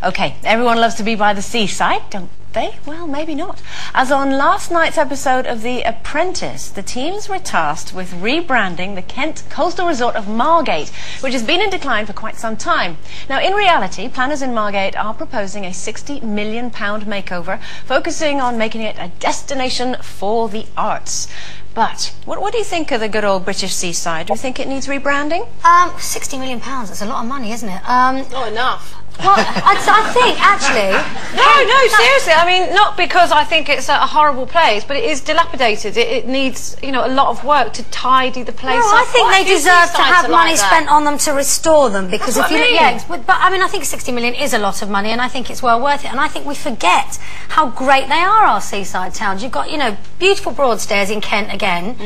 Okay, everyone loves to be by the seaside, don't they? Well, maybe not. As on last night's episode of The Apprentice, the teams were tasked with rebranding the Kent coastal resort of Margate, which has been in decline for quite some time. Now, in reality, planners in Margate are proposing a £60 million makeover, focusing on making it a destination for the arts. But what do you think of the good old British seaside? Do you think it needs rebranding? £60 million, that's a lot of money, isn't it? Not enough. Well, I think, actually... No, seriously, I mean, not because I think it's a horrible place, but it is dilapidated. It needs, you know, a lot of work to tidy the place up. I think they deserve to have money spent on them to restore them, because if you but I mean, I think 60 million is a lot of money, and I think it's well worth it, and I think we forget how great they are, our seaside towns. You've got, you know, beautiful Broadstairs in Kent again,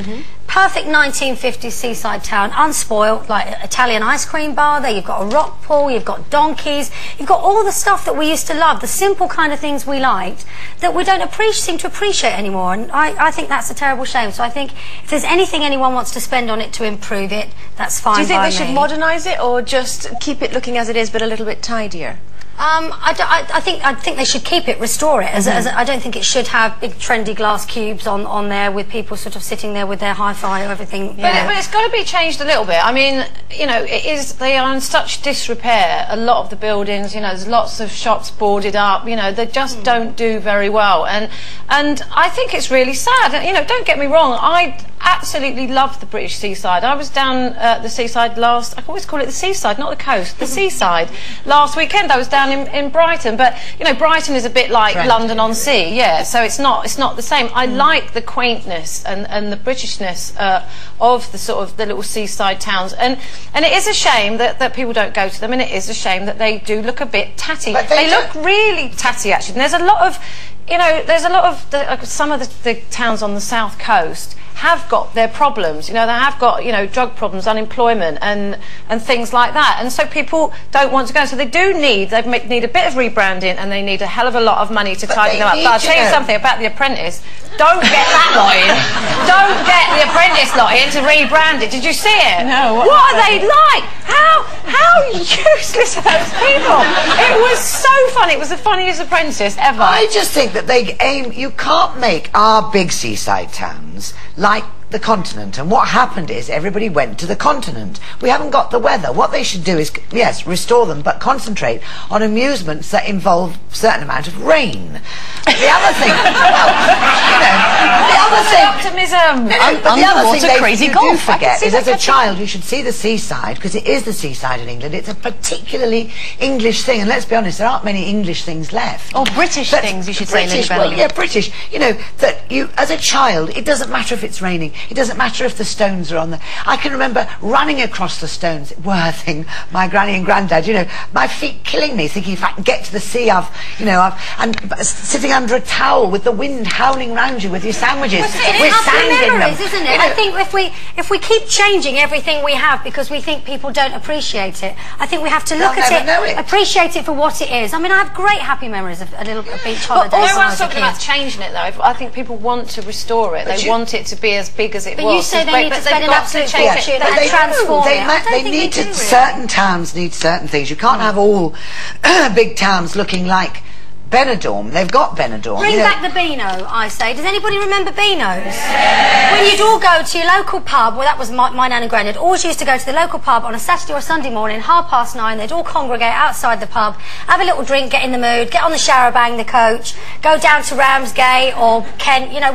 perfect 1950s seaside town, unspoilt, like Italian ice cream bar there, you've got a rock pool, you've got donkeys, you've got all the stuff that we used to love, the simple kind of things we liked, that we don't seem to appreciate anymore, and I think that's a terrible shame. So I think if there's anything anyone wants to spend on it to improve it, that's fine. Do you think they should modernise it, or just keep it looking as it is but a little bit tidier? I think they should keep it, restore it. I don't think it should have big trendy glass cubes on there with people sort of sitting there with their hi-fi or everything. But it's got to be changed a little bit. I mean, you know, they are in such disrepair. A lot of the buildings, you know, there's lots of shops boarded up. You know, they just don't do very well, and I think it's really sad. You know, don't get me wrong, I absolutely love the British seaside. I was down at the seaside I always call it the seaside, not the coast, the seaside. Last weekend I was down in Brighton, but you know, Brighton is a bit like London on Sea, yeah, so it's not the same. I like the quaintness and the Britishness of the sort of the little seaside towns, and it is a shame that people don't go to them, and it is a shame that they do look a bit tatty. But they look really tatty, actually, and there's a lot of, you know, some of the towns on the south coast have got their problems, you know, they have got, you know, drug problems, unemployment and things like that, and so people don't want to go. So they need a bit of rebranding, and they need a hell of a lot of money to tidy them up. But I'll tell you something about The Apprentice, don't get that lot in. Don't get The Apprentice lot in to rebrand it. Did you see it? No. What are they like? How useless are those people? It was so funny. It was the funniest Apprentice ever. I just think that you can't make our big seaside towns like the continent, and what happened is everybody went to the continent. We haven't got the weather. What they should do is, yes, restore them, but concentrate on amusements that involve a certain amount of rain. The other thing, optimism. The other thing crazy you golf. do forget is, as a child, you should see the seaside, because it is the seaside in England. It's a particularly English thing, and let's be honest, there aren't many English things left. Or British things, you should say, Lynda Bellingham. Well, yeah, British. You know, that you, as a child, it doesn't matter if it's raining. It doesn't matter if the stones are on there. I can remember running across the stones, worthing my granny and granddad, you know, my feet killing me, thinking if I can get to the sea, and sitting under a towel with the wind howling round you with your sandwiches, with sand in them. Isn't it? I think if we keep changing everything we have because we think people don't appreciate it, I think we have to look at it, appreciate it for what it is. I mean, I have great happy memories of a little beach holiday. No one's talking about changing it, though. I think people want to restore it. They want it to be as big as it was. But you say they need to spend an absolute fortune and transform it. Certain towns need certain things. You can't have all big towns looking like Benidorm. They've got Benidorm. Bring back the Beano, I say. Does anybody remember Beano's? When you'd all go to your local pub, well, that was my nan and granddad, always used to go to the local pub on a Saturday or Sunday morning, 9:30, they'd all congregate outside the pub, have a little drink, get in the mood, get on the shower, bang the coach, go down to Ramsgate or Kent, you know,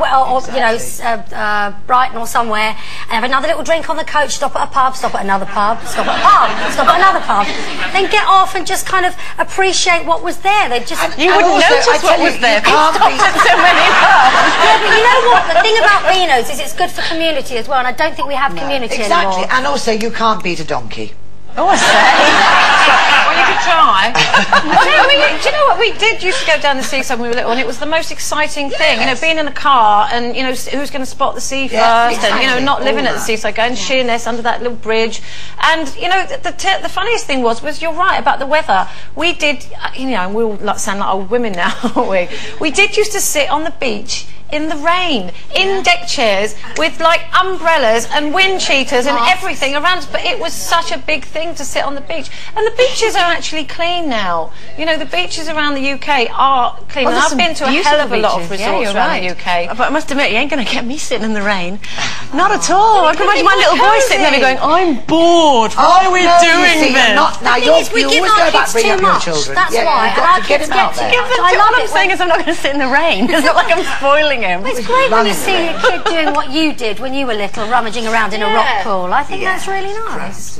Brighton or somewhere, and have another little drink on the coach, stop at a pub, stop at another pub, stop at a pub, stop at another pub, then get off and just kind of appreciate what was there. They'd just... Notice what was there. Stopped at so many pubs. Yeah, but you know what? The thing about Beano's is it's good for community as well, and I don't think we have community anymore. Exactly, and also you can't beat a donkey. Oh, I say. Well, you could try. I mean, do you know what? We used to go down the seaside when we were little, and it was the most exciting thing. You know, being in a car, and you know, who's going to spot the sea first, and you know, not living at the seaside, going to Sheerness under that little bridge. And you know, the funniest thing was you're right about the weather. We did, you know, we all sound like old women now, aren't we? We did used to sit on the beach in the rain, in deck chairs, with like umbrellas and wind cheaters and everything around us. But it was such a big thing to sit on the beach. And the beaches are actually clean now. You know, the beaches around the UK are clean. Well, and I've been to a hell of a lot of resorts around the UK. But I must admit, you ain't going to get me sitting in the rain. Not at all. I can imagine my little boy sitting there going, I'm bored. Why are we doing this? Now, you always go about bringing up your children. That's why. You've got to get him out there. All I'm saying is I'm not going to sit in the rain. It's not like I'm spoiling him. It's great when you see your kid doing what you did when you were little, rummaging around in a rock pool. I think that's really nice.